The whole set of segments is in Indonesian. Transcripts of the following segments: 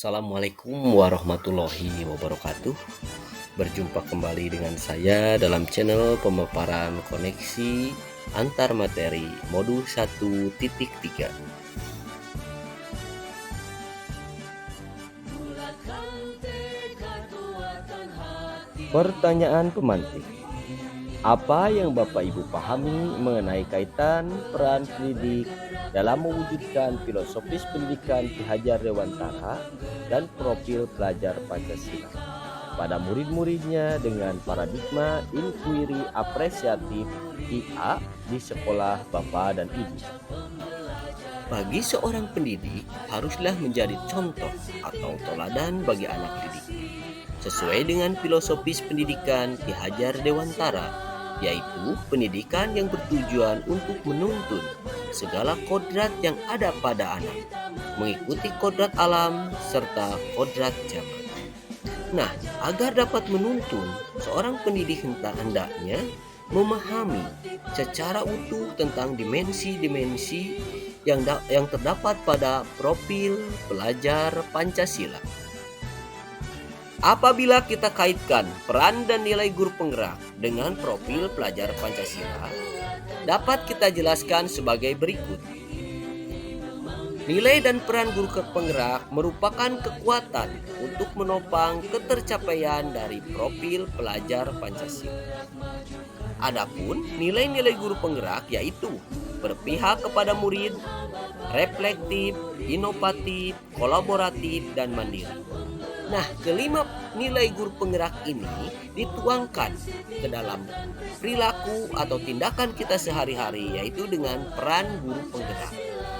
Assalamualaikum warahmatullahi wabarakatuh. Berjumpa kembali dengan saya dalam channel pemaparan koneksi antar materi modul 1.3. Pertanyaan pemantik. Apa yang Bapak Ibu pahami mengenai kaitan peran pendidik dalam mewujudkan filosofis pendidikan Ki Hajar Dewantara dan profil pelajar Pancasila pada murid-muridnya dengan paradigma inquiry apresiatif IA di sekolah Bapak dan Ibu? Bagi seorang pendidik haruslah menjadi contoh atau teladan bagi anak didik sesuai dengan filosofis pendidikan Ki Hajar Dewantara, yaitu pendidikan yang bertujuan untuk menuntun segala kodrat yang ada pada anak, mengikuti kodrat alam serta kodrat zaman. Nah, agar dapat menuntun, seorang pendidik hendaknya memahami secara utuh tentang dimensi-dimensi yang terdapat pada profil pelajar Pancasila. Apabila kita kaitkan peran dan nilai guru penggerak dengan profil pelajar Pancasila, dapat kita jelaskan sebagai berikut. Nilai dan peran guru penggerak merupakan kekuatan untuk menopang ketercapaian dari profil pelajar Pancasila. Adapun nilai-nilai guru penggerak yaitu berpihak kepada murid, reflektif, inovatif, kolaboratif, dan mandiri. Nah, kelima nilai guru penggerak ini dituangkan ke dalam perilaku atau tindakan kita sehari-hari, yaitu dengan peran guru penggerak,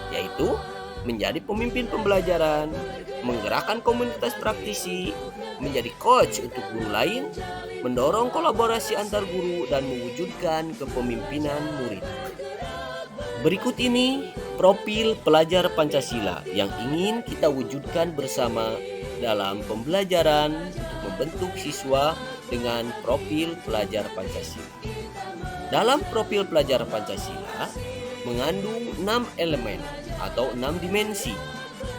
yaitu menjadi pemimpin pembelajaran, menggerakkan komunitas praktisi, menjadi coach untuk guru lain, mendorong kolaborasi antar guru, dan mewujudkan kepemimpinan murid. Berikut ini profil pelajar Pancasila yang ingin kita wujudkan bersama dalam pembelajaran untuk membentuk siswa dengan profil pelajar Pancasila. Dalam profil pelajar Pancasila mengandung 6 elemen atau 6 dimensi,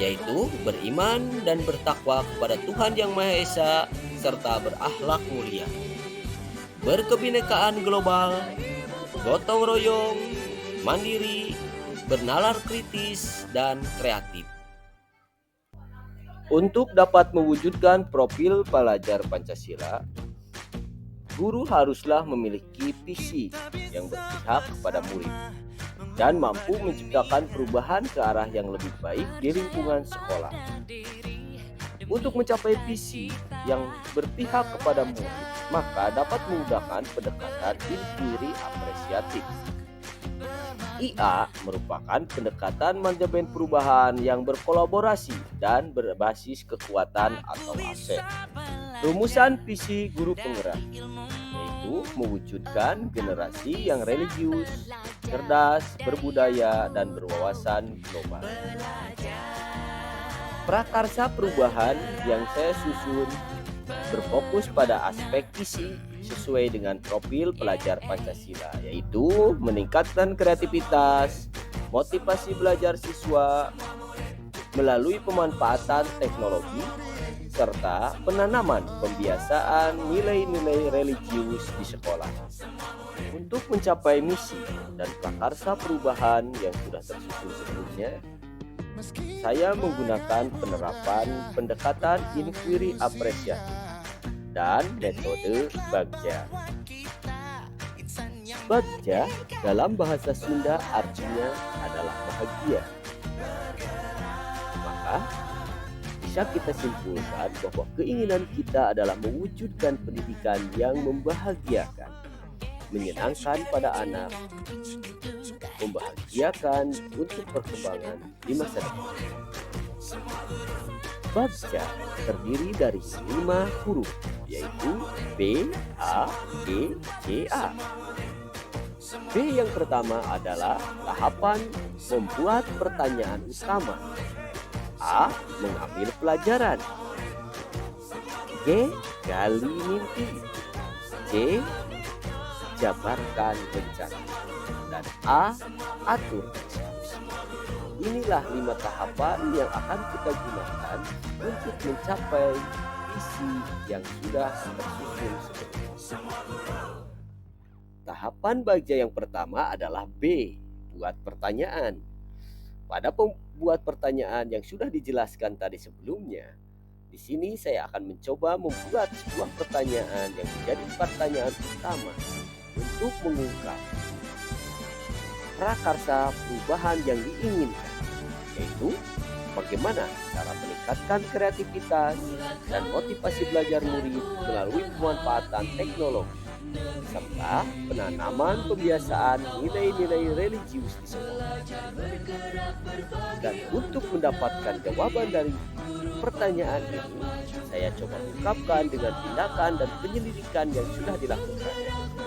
yaitu beriman dan bertakwa kepada Tuhan Yang Maha Esa serta berakhlak mulia, berkebinekaan global, gotong royong, mandiri, bernalar kritis, dan kreatif. Untuk dapat mewujudkan profil pelajar Pancasila, guru haruslah memiliki visi yang berpihak kepada murid dan mampu menciptakan perubahan ke arah yang lebih baik di lingkungan sekolah. Untuk mencapai visi yang berpihak kepada murid, maka dapat menggunakan pendekatan inquiry apresiatif. IA merupakan pendekatan manajemen perubahan yang berkolaborasi dan berbasis kekuatan atau aset. Rumusan visi guru penggerak yaitu mewujudkan generasi yang religius, cerdas, berbudaya, dan berwawasan global. Prakarsa perubahan yang saya susun berfokus pada aspek visi sesuai dengan profil pelajar Pancasila, yaitu meningkatkan kreativitas, motivasi belajar siswa melalui pemanfaatan teknologi, serta penanaman pembiasaan nilai-nilai religius di sekolah. Untuk mencapai misi dan prakarsa perubahan yang sudah tersusun sebelumnya, saya menggunakan penerapan pendekatan inquiry apresiatif dan metode Bagja. Bagja dalam bahasa Sunda artinya adalah bahagia. Maka bisa kita simpulkan bahwa keinginan kita adalah mewujudkan pendidikan yang membahagiakan, menyenangkan pada anak, membahagiakan untuk perkembangan di masa depan. Bagja terdiri dari 5 huruf, yaitu B, A, G, C, A. B yang pertama adalah tahapan membuat pertanyaan utama. A. Mengambil pelajaran. G. Gali mimpi. C. Jabarkan rencana. Dan A. Atur eksekusi. inilah 5 tahapan yang akan kita gunakan untuk mencapai visi yang sudah tersusun sebelumnya. Tahapan bagja yang pertama adalah B, buat pertanyaan. Pada pembuat pertanyaan yang sudah dijelaskan tadi sebelumnya, di sini saya akan mencoba membuat sebuah pertanyaan yang menjadi pertanyaan utama untuk mengungkap prakarsa perubahan yang diinginkan, yaitu bagaimana cara meningkatkan kreativitas dan motivasi belajar murid melalui pemanfaatan teknologi, serta penanaman pembiasaan nilai-nilai religius di sekolah. Dan untuk mendapatkan jawaban dari pertanyaan ini, saya coba ungkapkan dengan tindakan dan penyelidikan yang sudah dilakukan,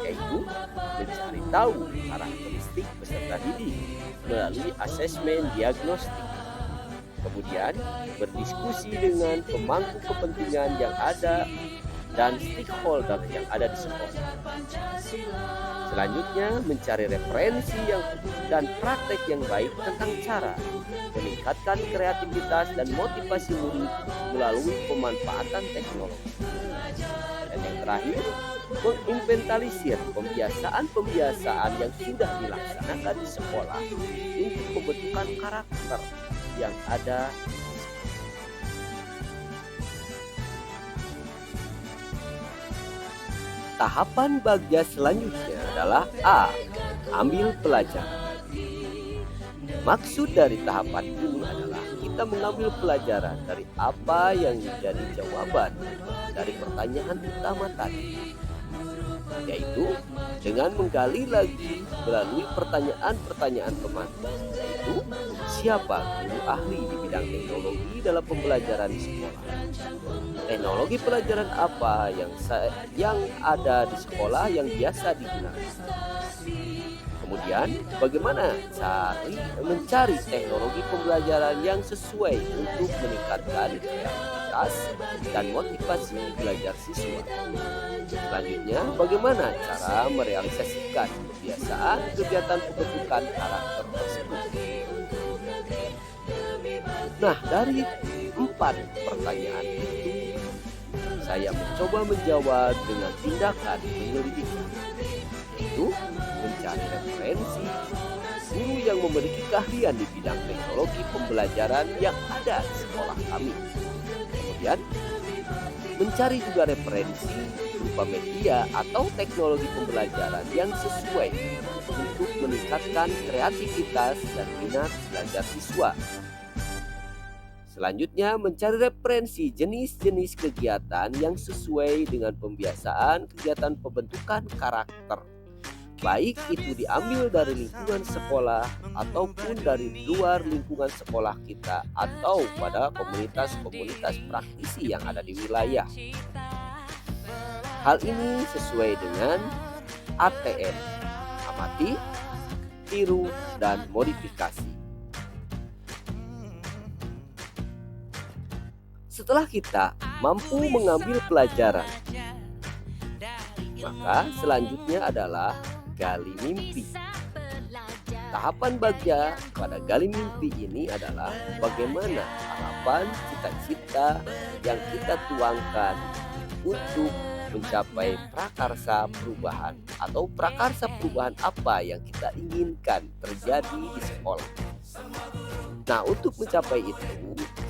yaitu mencari tahu karakteristik peserta didik melalui asesmen diagnostik. Kemudian berdiskusi dengan pemangku kepentingan yang ada dan stakeholder yang ada di sekolah. Selanjutnya mencari referensi dan praktek yang baik tentang cara meningkatkan kreativitas dan motivasi murid melalui pemanfaatan teknologi. Dan yang terakhir, menginventarisir pembiasaan-pembiasaan yang sudah dilaksanakan di sekolah untuk pembentukan karakter yang ada. Tahapan bagja selanjutnya adalah A, ambil pelajaran. Maksud dari tahapan ini adalah kita mengambil pelajaran dari apa yang menjadi jawaban dari pertanyaan utama tadi, yaitu dengan menggali lagi melalui pertanyaan-pertanyaan pemantik, yaitu siapa guru ahli di bidang teknologi dalam pembelajaran di sekolah, teknologi pelajaran apa yang ada di sekolah yang biasa digunakan. Kemudian bagaimana mencari teknologi pembelajaran yang sesuai untuk meningkatkan kreativitas dan motivasi belajar siswa. Selanjutnya, bagaimana cara merealisasikan kebiasaan kegiatan pembentukan karakter tersebut. Nah, dari 4 pertanyaan itu, saya mencoba menjawab dengan tindakan penyelidikan, yaitu mencari referensi guru yang memiliki keahlian di bidang teknologi pembelajaran yang ada di sekolah kami. Kemudian, mencari juga referensi berupa media atau teknologi pembelajaran yang sesuai untuk meningkatkan kreativitas dan minat belajar siswa. Selanjutnya, mencari referensi jenis-jenis kegiatan yang sesuai dengan pembiasaan kegiatan pembentukan karakter, baik itu diambil dari lingkungan sekolah ataupun dari luar lingkungan sekolah kita atau pada komunitas-komunitas praktisi yang ada di wilayah. Hal ini sesuai dengan ATM, amati, tiru, dan modifikasi. Setelah kita mampu mengambil pelajaran, maka selanjutnya adalah gali mimpi. Tahapan bagja pada gali mimpi ini adalah bagaimana harapan, cita-cita yang kita tuangkan untuk mencapai prakarsa perubahan atau prakarsa perubahan apa yang kita inginkan terjadi di sekolah. Nah, untuk mencapai itu,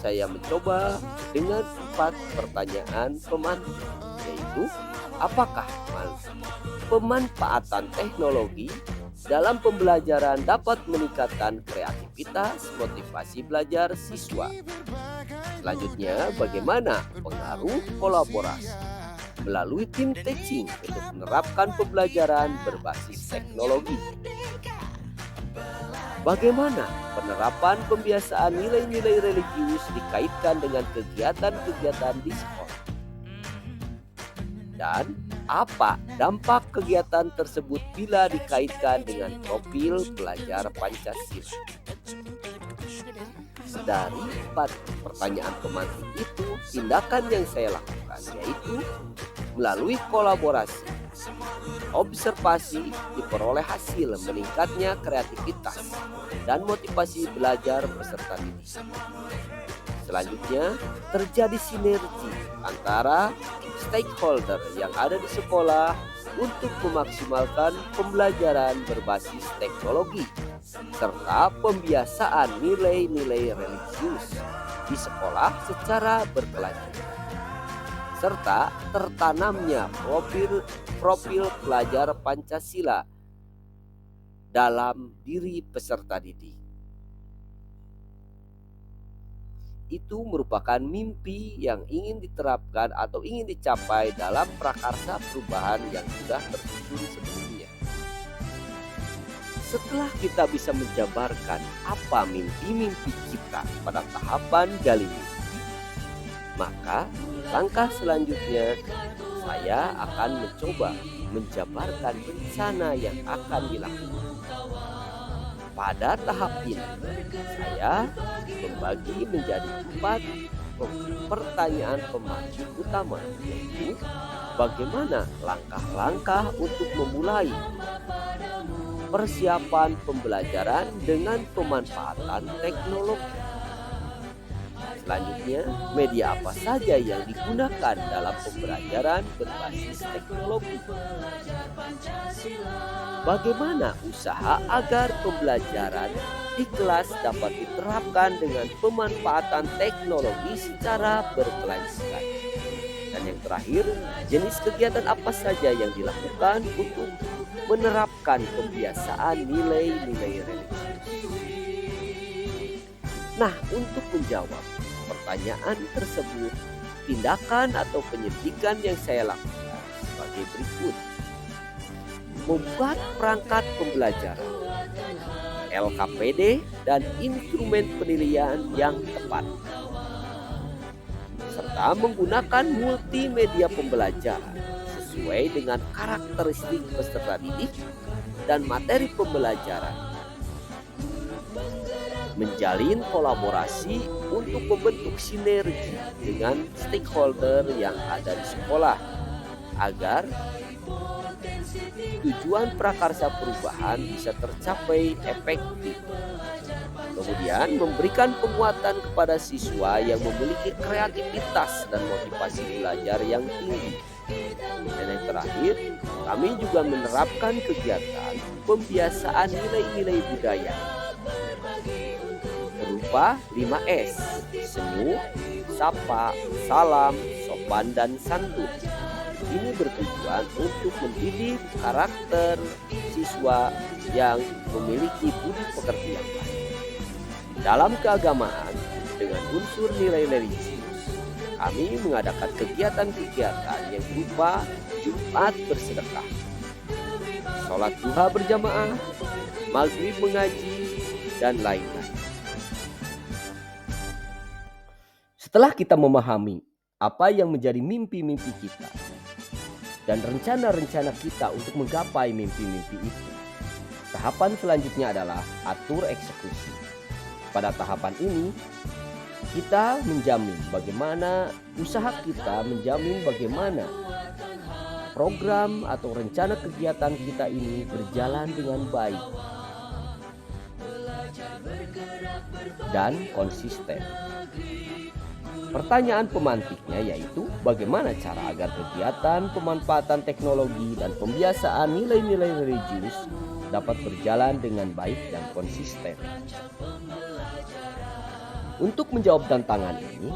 saya mencoba dengan 4 pertanyaan pemantik, yaitu apakah pemanfaatan teknologi dalam pembelajaran dapat meningkatkan kreativitas, motivasi belajar siswa. Selanjutnya, bagaimana pengaruh kolaborasi melalui tim teaching untuk menerapkan pembelajaran berbasis teknologi. Bagaimana penerapan pembiasaan nilai-nilai religius dikaitkan dengan kegiatan-kegiatan di sekolah? Dan apa dampak kegiatan tersebut bila dikaitkan dengan profil pelajar Pancasila? Dari 4 pertanyaan pemantik itu, tindakan yang saya lakukan yaitu melalui kolaborasi observasi diperoleh hasil meningkatnya kreativitas dan motivasi belajar peserta didik. Selanjutnya, terjadi sinergi antara stakeholder yang ada di sekolah untuk memaksimalkan pembelajaran berbasis teknologi serta pembiasaan nilai-nilai religius di sekolah secara berkelanjutan, serta tertanamnya profil pelajar Pancasila dalam diri peserta didik. Itu merupakan mimpi yang ingin diterapkan atau ingin dicapai dalam prakarsa perubahan yang sudah tersusun sebelumnya. Setelah kita bisa menjabarkan apa mimpi-mimpi kita pada tahapan gali mimpi, maka langkah selanjutnya saya akan mencoba menjabarkan rencana yang akan dilakukan. Pada tahap ini, saya membagi menjadi 4 pertanyaan pemacu utama, yaitu bagaimana langkah-langkah untuk memulai persiapan pembelajaran dengan pemanfaatan teknologi. Selanjutnya, media apa saja yang digunakan dalam pembelajaran berbasis teknologi? Bagaimana usaha agar pembelajaran di kelas dapat diterapkan dengan pemanfaatan teknologi secara berkelanjutan? Dan yang terakhir, jenis kegiatan apa saja yang dilakukan untuk menerapkan kebiasaan nilai-nilai religius? Nah, untuk menjawab pertanyaan tersebut, tindakan atau penyelidikan yang saya lakukan sebagai berikut. Membuat perangkat pembelajaran, LKPD dan instrumen penilaian yang tepat, serta menggunakan multimedia pembelajaran sesuai dengan karakteristik peserta didik dan materi pembelajaran. Menjalin kolaborasi untuk membentuk sinergi dengan stakeholder yang ada di sekolah agar tujuan prakarsa perubahan bisa tercapai efektif. Kemudian memberikan penguatan kepada siswa yang memiliki kreativitas dan motivasi belajar yang tinggi. Dan yang terakhir, kami juga menerapkan kegiatan pembiasaan nilai-nilai budaya berupa 5S, senyum, sapa, salam, sopan, dan santun. Ini bertujuan untuk mendidik karakter siswa yang memiliki budi pekerti yang baik. Dalam keagamaan dengan unsur nilai religius, kami mengadakan kegiatan-kegiatan yang berupa Jumat bersedekah, sholat duha berjamaah, maghrib mengaji, dan lain-lain. Setelah kita memahami apa yang menjadi mimpi-mimpi kita dan rencana-rencana kita untuk menggapai mimpi-mimpi itu, tahapan selanjutnya adalah atur eksekusi. Pada tahapan ini, kita menjamin bagaimana usaha kita menjamin bagaimana program atau rencana kegiatan kita ini berjalan dengan baik dan konsisten. Pertanyaan pemantiknya yaitu bagaimana cara agar kegiatan pemanfaatan teknologi dan pembiasaan nilai-nilai religius dapat berjalan dengan baik dan konsisten. Untuk menjawab tantangan ini,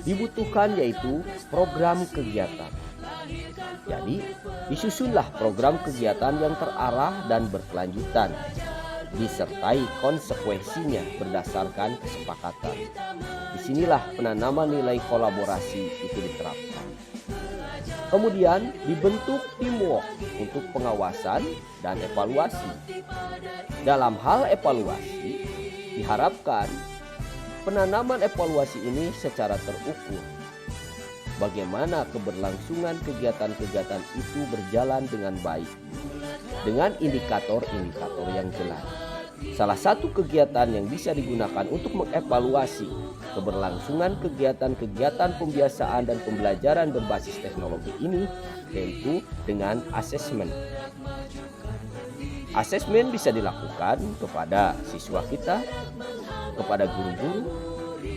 dibutuhkan yaitu program kegiatan. Jadi, disusunlah program kegiatan yang terarah dan berkelanjutan, disertai konsekuensinya berdasarkan kesepakatan. Disinilah penanaman nilai kolaborasi itu diterapkan. Kemudian dibentuk teamwork untuk pengawasan dan evaluasi. Dalam hal evaluasi, diharapkan penanaman evaluasi ini secara terukur. Bagaimana keberlangsungan kegiatan-kegiatan itu berjalan dengan baik, dengan indikator-indikator yang jelas. Salah satu kegiatan yang bisa digunakan untuk mengevaluasi keberlangsungan kegiatan-kegiatan pembiasaan dan pembelajaran berbasis teknologi ini yaitu dengan asesmen. Asesmen bisa dilakukan kepada siswa kita, kepada guru-guru,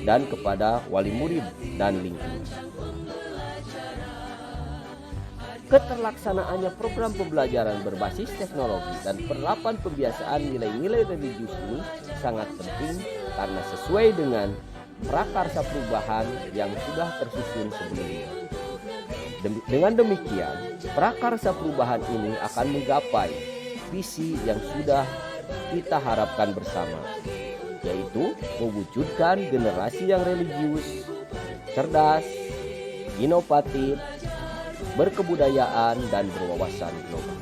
dan kepada wali murid dan lingkungan. Keterlaksanaannya program pembelajaran berbasis teknologi dan penerapan pembiasaan nilai-nilai religius ini sangat penting karena sesuai dengan prakarsa perubahan yang sudah tersusun sebelumnya. Dengan demikian, prakarsa perubahan ini akan menggapai visi yang sudah kita harapkan bersama, yaitu mewujudkan generasi yang religius, cerdas, inovatif, berkebudayaan, dan berwawasan global.